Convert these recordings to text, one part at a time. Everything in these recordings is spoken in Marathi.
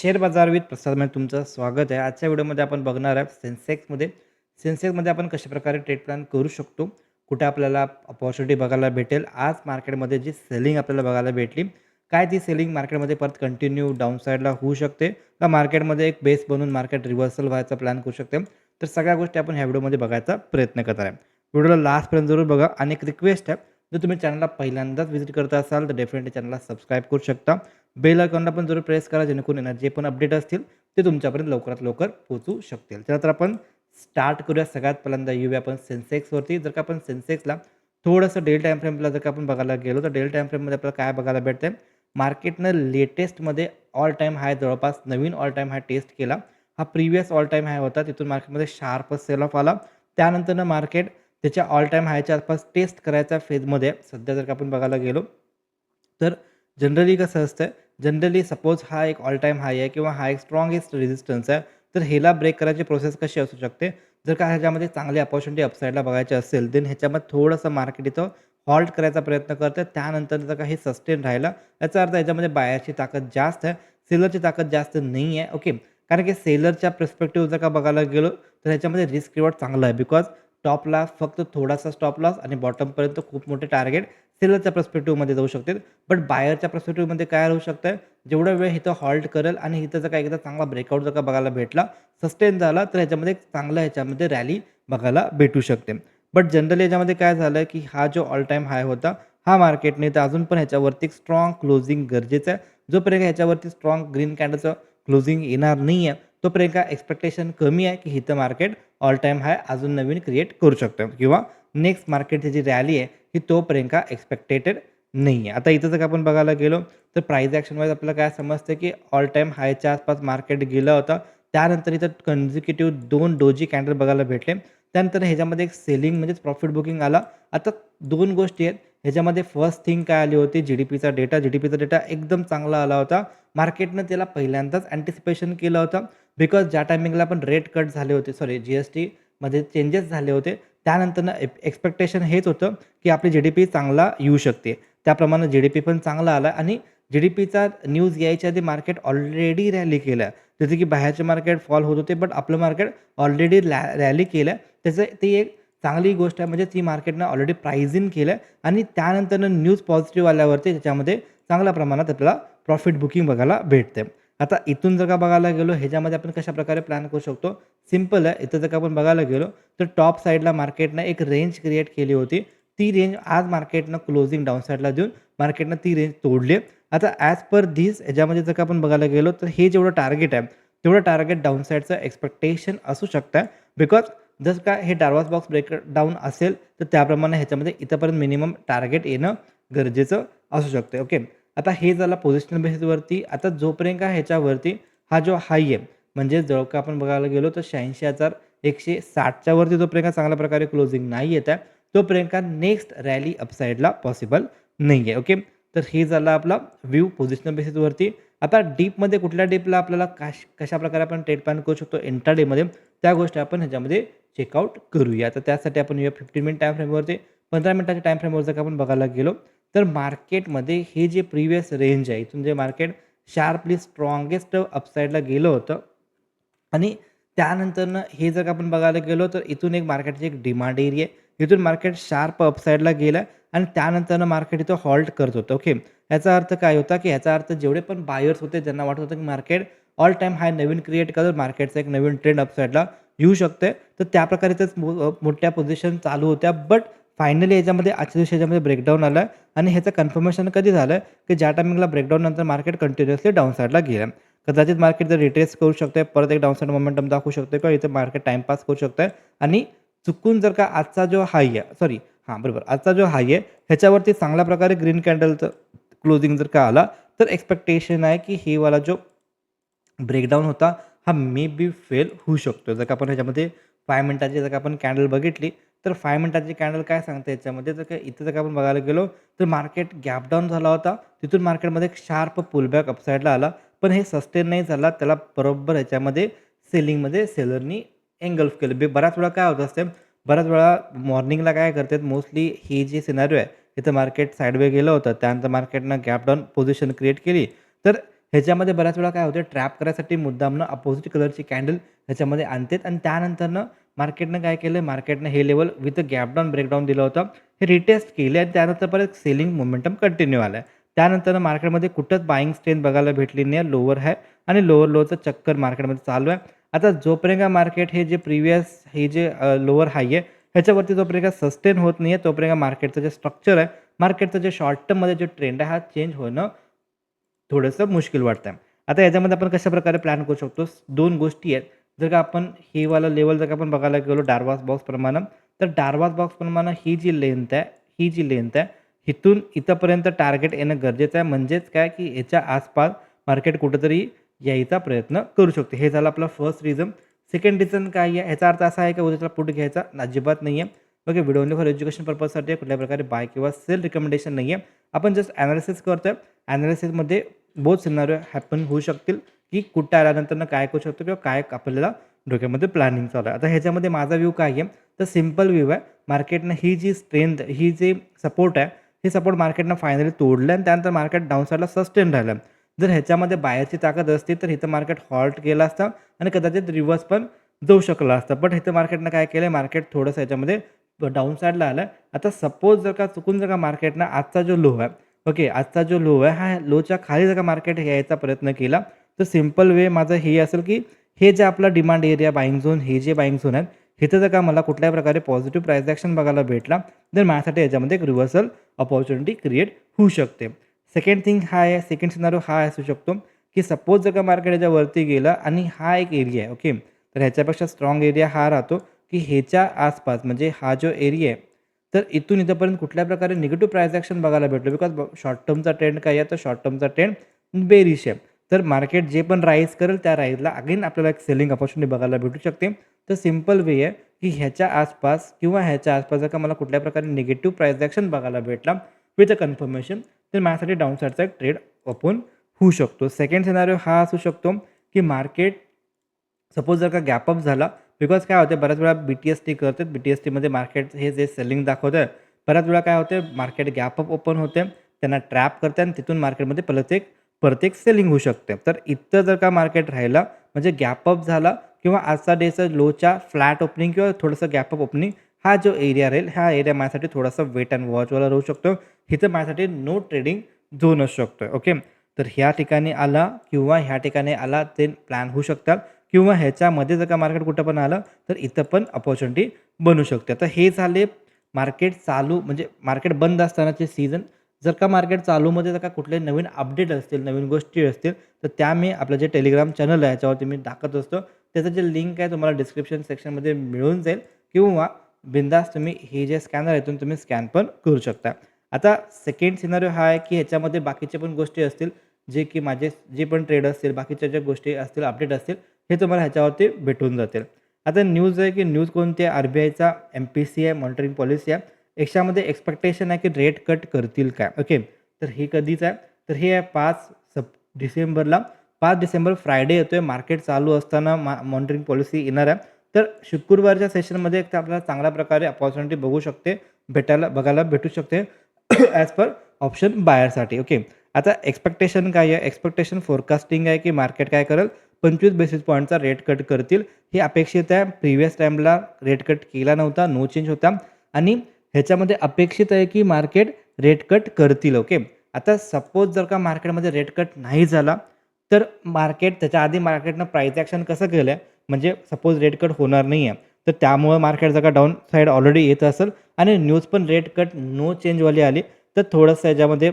शेअर बाजार विथ प्रसादमध्ये तुमचं स्वागत आहे. आजच्या व्हिडिओमध्ये आपण बघणार आहे सेन्सेक्समध्ये आपण कशाप्रकारे ट्रेड प्लॅन करू शकतो. कुठे आपल्याला अपॉर्च्युनिटी बघायला भेटेल. आज मार्केटमध्ये जी सेलिंग आपल्याला बघायला भेटली, काय ती सेलिंग मार्केटमध्ये परत कंटिन्यू डाऊन साईडला होऊ शकते का मार्केटमध्ये एक बेस बनून मार्केट रिव्हर्सल व्हायचा प्लॅन करू शकते. तर सगळ्या गोष्टी आपण ह्या व्हिडिओमध्ये बघायचा प्रयत्न करणार आहे. व्हिडिओला लास्टपर्यंत जरूर बघा आणि एक रिक्वेस्ट आहे, जर तुम्ही चॅनलला पहिल्यांदाच व्हिजिट करत असाल तर डेफिनेटली चॅनलला सबस्क्राईब करू शकता. बेल आयकॉनला पण जरूर प्रेस करा, जेणेकरून येणार जे पण अपडेट असतील ते तुमच्यापर्यंत लवकरात लवकर पोहोचू शकतील. तर आपण स्टार्ट करूया. सगळ्यात पहिल्यांदा येऊया आपण सेन्सेक्सवरती. जर का आपण सेन्सेक्सला थोडंसं डेल टाईम फ्रेमला जर का आपण बघायला गेलो तर डेल टाईम फ्रेममध्ये आपल्याला काय बघायला भेटतं. मार्केटनं लेटेस्टमध्ये ऑल टाईम हाय जवळपास नवीन ऑल टाईम हाय टेस्ट केला. हा प्रिव्हियस ऑल टाईम हाय होता. तिथून मार्केटमध्ये शार्प सेल ऑफ आला. त्यानंतरनं मार्केट त्याच्या ऑल टाईम हायच्या आसपास टेस्ट करायच्या फेजमध्ये सध्या जर का आपण बघायला गेलो तर जनरली कसं असतं, जनरली सपोज हा एक ऑल टाईम हाय आहे किंवा हा एक स्ट्रॉंगेस्ट रेझिस्टन्स आहे, तर ह्याला ब्रेक करायची प्रोसेस कशी असू शकते. जर का ह्याच्यामध्ये चांगली अपॉर्च्युनिटी अपसाईडला बघायची असेल, देन ह्याच्यामध्ये थोडंसं मार्केट इथं हॉल्ट करायचा प्रयत्न करतं. त्यानंतर जर का हे सस्टेन राहिला, याचा अर्थ याच्यामध्ये बायरची ताकद जास्त आहे, सेलरची ताकद जास्त नाही आहे. ओके, कारण की सेलरच्या पर्स्पेक्टिव्ह जर का बघायला गेलो तर ह्याच्यामध्ये रिस्क रिवॉर्ड चांगला आहे. बिकॉज टॉप लॉस फक्त थोडासा स्टॉप लॉस आणि बॉटमपर्यंत खूप मोठे टार्गेट सेलरच्या पर्स्पेक्टिव्हमध्ये जाऊ शकते. बट बायरच्या पर्स्पेक्टिव्हमध्ये काय राहू शकतं, जेवढा वेळ इथं हॉल्ट करेल आणि इथं जर का एकदा चांगला ब्रेकआउट जर का बघायला भेटला, सस्टेन झाला, तर ह्याच्यामध्ये एक चांगला ह्याच्यामध्ये रॅली बघायला भेटू शकते. बट जनरली याच्यामध्ये काय झालं की हा जो ऑल टाईम हाय होता, हा मार्केटने तर अजून पण ह्याच्यावरती एक स्ट्रॉंग क्लोजिंग गरजेचं आहे. जोपर्यंत ह्याच्यावरती स्ट्रॉंग ग्रीन कॅन्डलचं क्लोजिंग येणार नाही आहे, तोपर्यंत एक्सपेक्टेशन कमी आहे की इथं मार्केट ऑल टाईम हाय अजून नवीन क्रिएट करू शकतं किंवा नेक्स्ट मार्केटची जी रॅली आहे ही तोपर्यंत एक्सपेक्टेड नाही आहे. आता इथं जर आपण बघायला गेलो तर प्राईस ॲक्शन वाईज आपल्याला काय समजतं की ऑल टाईम हायच्या आसपास मार्केट गेला होता. त्यानंतर इथं कन्झिक्युटिव्ह 2 डोजी कॅन्डल बघायला भेटले. त्यानंतर ह्याच्यामध्ये एक सेलिंग म्हणजेच प्रॉफिट बुकिंग आला. आता 2 गोष्टी आहेत ह्याच्यामध्ये. फर्स्ट थिंग काय आली होती, जी-डी-पीचा डेटा एकदम चांगला आला होता. मार्केटनं त्याला पहिल्यांदाच अँटिसिपेशन केलं होतं. बिकॉज ज्या टायमिंगला पण रेट कट झाले होते, सॉरी जी-एस-टीमध्ये चेंजेस झाले होते, त्यानंतरनं एक्सपेक्टेशन हेच होतं की आपली जी-डी-पी चांगला येऊ शकते. त्याप्रमाणे जी-डी-पी पण चांगला आला आणि जी-डी-पीचा न्यूज यायच्या आधी मार्केट ऑलरेडी रॅली केल्या. जसं की बाहेरचे मार्केट फॉल होत होते, बट आपलं मार्केट ऑलरेडी रॅली केलं. त्याचं ती एक चांगली गोष्ट आहे, म्हणजे ती मार्केटनं ऑलरेडी प्राइसिंग केलं आणि त्यानंतरनं न्यूज पॉझिटिव्ह आल्यावरती त्याच्यामध्ये चांगल्या प्रमाणात आपल्याला प्रॉफिट बुकिंग बघायला भेटते. आता इथून जर का बघायला गेलो ह्याच्यामध्ये आपण कशाप्रकारे प्लॅन करू शकतो, सिंपल आहे. इथं जर का आपण बघायला गेलो तर टॉप साईडला मार्केटनं एक रेंज क्रिएट केली होती. ती रेंज आज मार्केटनं क्लोजिंग डाऊन साईडला देऊन मार्केटनं ती रेंज तोडली. आता ॲज पर धिस ह्याच्यामध्ये जर का आपण बघायला गेलो तर हे जेवढं टार्गेट आहे, तेवढं टार्गेट डाऊन साईडचं एक्सपेक्टेशन असू शकतं. बिकॉज जर का हे डार्वास बॉक्स ब्रेकडाऊन असेल तर त्याप्रमाणे ह्याच्यामध्ये इथंपर्यंत मिनिमम टार्गेट येणं गरजेचं असू शकतं. ओके, आता हे झालं पोझिशनल बेसिसवरती. आता जोपर्यंत का ह्याच्यावरती हा जो हाय आहे, म्हणजे जर का आपण बघायला गेलो तर 86,160च्या वरती जोपर्यंत चांगल्या प्रकारे क्लोजिंग नाही येत आहे, तोपर्यंत नेक्स्ट रॅली अपसाईडला पॉसिबल नाही आहे. ओके, तर हे झालं आपला व्ह्यू पोझिशनल बेसिसवरती. आता डीपमध्ये कुठल्या डीपला आपल्याला कशाप्रकारे आपण ट्रेड प्लॅन करू शकतो इंट्राडेमध्ये, त्या गोष्टी आपण ह्याच्यामध्ये चेकआउट करूया. तर त्यासाठी आपण येऊया 15 मिनिट टाईम फ्रेमवरती. 15 मिनिटाच्या टाईम फ्रेमवर जर का आपण बघायला गेलो तर मार्केटमध्ये हे जे प्रिव्हियस रेंज आहे, इथून जे मार्केट शार्पली स्ट्रॉंगेस्ट अपसाईडला गेलं होतं आणि त्यानंतरनं हे जर का आपण बघायला गेलो तर इथून एक मार्केटची एक डिमांड एरिया आहे. इथून मार्केट शार्प अपसाईडला गेलं आणि त्यानंतरनं मार्केट इथं हॉल्ट करत होतं. ओके, याचा अर्थ काय होता की याचा अर्थ जेवढे पण बायर्स होते ज्यांना वाटत होतं की मार्केट ऑल टाईम हाय नवीन क्रिएट करत मार्केटचा एक नवीन ट्रेंड अपसाईडला येऊ शकते, तर त्याप्रकारे त्याच मोठ्या पोझिशन चालू होत्या. बट फायनली याच्यामध्ये आजच्या दिवशी याच्यामध्ये ब्रेकडाऊन आला आणि ह्याचं कन्फर्मेशन कधी झालं की ज्या टायमिंगला ब्रेकडाऊन नंतर मार्केट कंटिन्युअसली डाऊन साईडला गेलं. कदाचित मार्केट जर रिट्रेस करू शकते, परत एक डाऊन साईड मोमेंटम दाखवू शकते किंवा इथे मार्केट टाईमपास करू शकते. आणि चुकून जर का आजचा जो हाय आहे, सॉरी हां बरोबर, आजचा जो हाय आहे ह्याच्यावरती चांगल्या प्रकारे ग्रीन कॅन्डलचं क्लोजिंग जर का आला तर एक्सपेक्टेशन आहे की हे वाला जो ब्रेकडाऊन होता हा मे बी फेल होऊ शकतो. जर का आपण ह्याच्यामध्ये 5 मिनिटाची जर का आपण कॅन्डल बघितली तर 5 मिनिटाची कॅन्डल काय सांगते याच्यामध्ये, जर का इथं जर का आपण बघायला गेलो तर मार्केट गॅप डाऊन झाला होता. तिथून मार्केटमध्ये एक शार्प पुलबॅक अपसाईडला आला, पण हे सस्टेन नाही झाला. त्याला बरोबर ह्याच्यामध्ये सेलिंगमध्ये सेलरनी एंगल्फ केलं. बऱ्याच वेळा काय होत असते, बऱ्याच वेळा मॉर्निंगला काय करतात मोस्टली, ही जी सिनारिओ आहे इथं मार्केट साईडवे गेलं होतं, त्यानंतर मार्केटनं गॅप डाऊन पोझिशन क्रिएट केली, तर ह्याच्यामध्ये बऱ्याच वेळा काय होतं ट्रॅप करायसाठी मुद्दामनं अपोझिट कलरची कॅन्डल ह्याच्यामध्ये आणतात आणि त्यानंतरनं मार्केटनं काय केलं, मार्केटनं हे level with gap down breakdown दिलं होतं. हे रिटेस्ट केले आणि त्यानंतर परत सेलिंग मोमेंटम कंटिन्यू आलं आहे. त्यानंतर मार्केटमध्ये कुठंच बायिंग स्ट्रेंथ बघायला भेटली नाही. लोअर आहे आणि लोअर लोचं चक्कर मार्केटमध्ये चालू आहे. आता जोपर्यंत मार्केट हे जे प्रिव्हियस हे जे लोअर हाय आहे ह्याच्यावरती जोपर्यंत सस्टेन होत नाही आहे, तोपर्यंत मार्केटचं जे स्ट्रक्चर आहे, मार्केटचं जे शॉर्ट टर्ममध्ये जो ट्रेंड आहे, हा चेंज होणं थोडंसं मुश्किल वाटतं आहे. आता याच्यामध्ये आपण कशाप्रकारे प्लॅन करू शकतो? 2 गोष्टी आहेत. जर का आपण हे वाला लेवल जर का आपण बघायला गेलो डार्वास बॉक्सप्रमाणे, तर डार्वास बॉक्सप्रमाणे ही जी लेंथ आहे, इथून इथपर्यंत टार्गेट येणं गरजेचं आहे. म्हणजेच काय, की याच्या आसपास मार्केट कुठेतरी यायचा प्रयत्न करू शकते. हे झालं आपलं फर्स्ट रिझन. सेकंड रिझन काय आहे? ह्याचा अर्थ असा आहे की उद्याचा पुट घ्यायचा अजिबात नाही आहे. Okay, video only for education पर्पजसाठी आहे. कुठल्या प्रकारे बाय किंवा सेल रिकमेंडेशन नाही आहे. आपण जस्ट ॲनालिसिस करतोय. ॲनालिसिसमध्ये बोथ सिनारिओ हॅपन होऊ शकतील, की कुठं आल्यानंतर काय करू शकतो किंवा काय आपल्याला डोक्यामध्ये प्लॅनिंग चालू आहे. आता ह्याच्यामध्ये माझा व्ह्यू काय आहे? तर सिंपल व्ह्यू आहे. मार्केटनं ही जी स्ट्रेंथ, ही जी सपोर्ट आहे, हे सपोर्ट मार्केटनं फायनली तोडलं आणि त्यानंतर मार्केट डाऊन साईडला सस्टेन राहिलं. जर ह्याच्यामध्ये बायरची ताकद असती तर इथं मार्केट हॉल्ट केलं असतं आणि कदाचित रिव्हर्स पण जाऊ शकलं असतं. बट इथं मार्केटनं काय केलं, मार्केट थोडंसं ह्याच्यामध्ये डाऊन साईडला आलं. आता सपोज जर का चुकून जर का मार्केटनं आजचा जो लो आहे, ओके, आजचा जो लो आहे, हा लोच्या खाली जर का मार्केट यायचा प्रयत्न केला, तर सिंपल वे माझं हे असेल, की हे जे आपला डिमांड एरिया बाईंग झोन, हे जे बाईंग झोन आहेत, इथं जर का मला कुठल्याही प्रकारे पॉझिटिव्ह प्राईस ॲक्शन बघायला भेटला, तर माझ्यासाठी याच्यामध्ये एक रिव्हर्सल अपॉर्च्युनिटी क्रिएट होऊ शकते. सेकंड थिंग हा आहे, सेकंड सिनारिओ हा असू शकतो, की सपोज जर का मार्केट याच्यावरती गेलं आणि हा एक एरिया आहे, ओके, तर ह्याच्यापेक्षा स्ट्रॉंग एरिया हा राहतो, की ह्याच्या आसपास म्हणजे हा जो एरिया आहे, तर इथून इथपर्यंत कुठल्या प्रकारे निगेटिव्ह प्राईस ॲक्शन बघायला भेटलं. बिकॉज शॉर्ट टर्मचा ट्रेंड काय आहे, तर शॉर्ट टर्मचा ट्रेंड बेरिश आहे. तर मार्केट जे पण राईज करेल त्या राईजला अगेन आपल्याला एक सेलिंग अपॉर्च्युनिटी बघायला भेटू शकते. तर सिंपल वे आहे, की ह्याच्या आसपास किंवा ह्याच्या आसपास जर का मला कुठल्या प्रकारे निगेटिव्ह प्राईस ॲक्शन बघायला भेटला विथ अ कन्फर्मेशन, तर माझ्यासाठी डाऊन साईडचा एक ट्रेड ओपन होऊ शकतो. सेकंड सिनारिओ हा असू शकतो, की मार्केट सपोज जर का गॅप अप झाला, बिकॉज काय होतं बऱ्याच वेळा BTST करतात. BTSTमध्ये मार्केट हे जे सेलिंग दाखवतं, बऱ्याच वेळा काय होते मार्केट गॅप अप ओपन होते, त्यांना ट्रॅप करते आणि तिथून मार्केटमध्ये परत एक सेलिंग होऊ शकते. तर इथं जर का मार्केट राहिला म्हणजे गॅप अप झाला किंवा आजचा डेचा लोच्या फ्लॅट ओपनिंग किंवा थोडंसं गॅप अप ओपनिंग, हा जो एरिया राहील, हा एरिया माझ्यासाठी थोडासा वेट अँड वॉचवाला राहू शकतो. इथं माझ्यासाठी नो ट्रेडिंग झोन असू शकतो. ओके, तर ह्या ठिकाणी आला किंवा ह्या ठिकाणी आला ते प्लॅन होऊ शकतात किंवा ह्याच्यामध्ये जर का मार्केट कुठं पण आलं तर इथं पण अपॉर्च्युनिटी बनू शकते. तर हे झाले मार्केट चालू म्हणजे मार्केट बंद असतानाचे सीझन. जर का मार्केट चालूमध्ये जर का कुठले नवीन अपडेट असतील, नवीन गोष्टी असतील, तर त्या मी आपलं जे टेलिग्राम चॅनल आहे याच्यावरती मी टाकत असतो. त्याचं जे लिंक आहे तुम्हाला डिस्क्रिप्शन सेक्शनमध्ये मिळून जाईल किंवा बिंदास तुम्ही हे जे स्कॅनर आहे इथून तुम्ही स्कॅन पण करू शकता. आता सेकंड सिनारिओ हा आहे, की ह्याच्यामध्ये बाकीचे पण गोष्टी असतील, जे की माझे जे पण ट्रेड असतील, बाकीच्या ज्या गोष्टी असतील, अपडेट असतील, हे तुम्हाला ह्याच्यावरती भेटून जातील. आता न्यूज आहे, की न्यूज कोणती आहे? RBIचा MPC आहे, मॉनिटरिंग पॉलिसी आहे. याच्यामध्ये एक्स्पेक्टेशन आहे, की रेट कट करतील काय? ओके, तर हे कधीच आहे? तर हे आहे 5 डिसेंबरला. 5 डिसेंबर फ्रायडे येतोय. मार्केट चालू असताना मॉनिटरिंग पॉलिसी येणार आहे. तर शुक्रवारच्या सेशनमध्ये एक तर आपल्याला चांगल्या प्रकारे अपॉर्च्युनिटी बघायला भेटू शकते ॲज पर ऑप्शन बायरसाठी. ओके, आता एक्स्पेक्टेशन काय आहे? एक्स्पेक्टेशन फोरकास्टिंग आहे, की मार्केट काय करेल 25 बेसिस पॉईंटचा रेट कट करतील. हे अपेक्षित आहे. प्रिव्हियस टाईमला रेट कट केला नव्हता, नो चेंज होता आणि ह्याच्यामध्ये अपेक्षित आहे, की मार्केट रेट कट करतील. ओके, आता सपोज जर का मार्केटमध्ये रेट कट नाही झाला, तर मार्केट त्याच्या आधी मार्केटनं प्राईस ॲक्शन कसं केलं आहे, म्हणजे सपोज रेट कट होणार नाही आहे, तर त्यामुळं मार्केट जर का डाऊन साईड ऑलरेडी येत असेल आणि न्यूज पण रेट कट नो चेंजवाली आली, तर थोडंसं याच्यामध्ये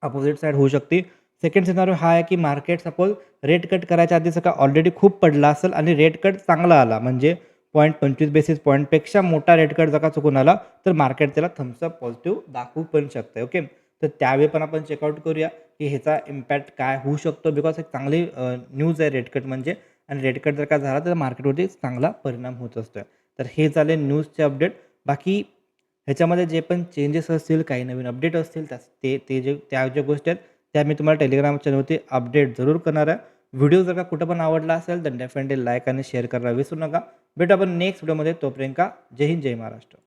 अपोझिट साईड होऊ शकते. सेकंड सिनारिओ हा आहे, की मार्केट सपोज रेट कट करायच्या आधी जर का ऑलरेडी खूप पडला असेल आणि रेट कट चांगला आला, म्हणजे 0.25 बेसिस पॉईंटपेक्षा मोठा रेट कट जर का चुकून आला, तर मार्केट त्याला थम्स अप पॉझिटिव्ह दाखवू पण शकते. ओके, तर त्यावेळी पण आपण चेकआउट करूया, की ह्याचा इम्पॅक्ट काय होऊ शकतो. बिकॉज एक चांगली न्यूज आहे रेट कट म्हणजे, आणि रेट कट जर का झाला तर मार्केटवरती चांगला परिणाम होत असतो. तर हे झाले न्यूजचे अपडेट. बाकी ह्याच्यामध्ये जे पण चेंजेस असतील, काही नवीन अपडेट असतील, त्या ज्या गोष्टी आहेत, त्या मी तुम्हाला टेलिग्राम चॅनलवरती अपडेट जरूर करणार आहे. व्हिडिओ जर का कुठं पण आवडला असेल, तर डेफिनेटली लाईक आणि शेअर करायला विसरू नका. भेटू आपण नेक्स्ट व्हिडिओमध्ये. तोपर्यंत जय हिंद, जय महाराष्ट्र.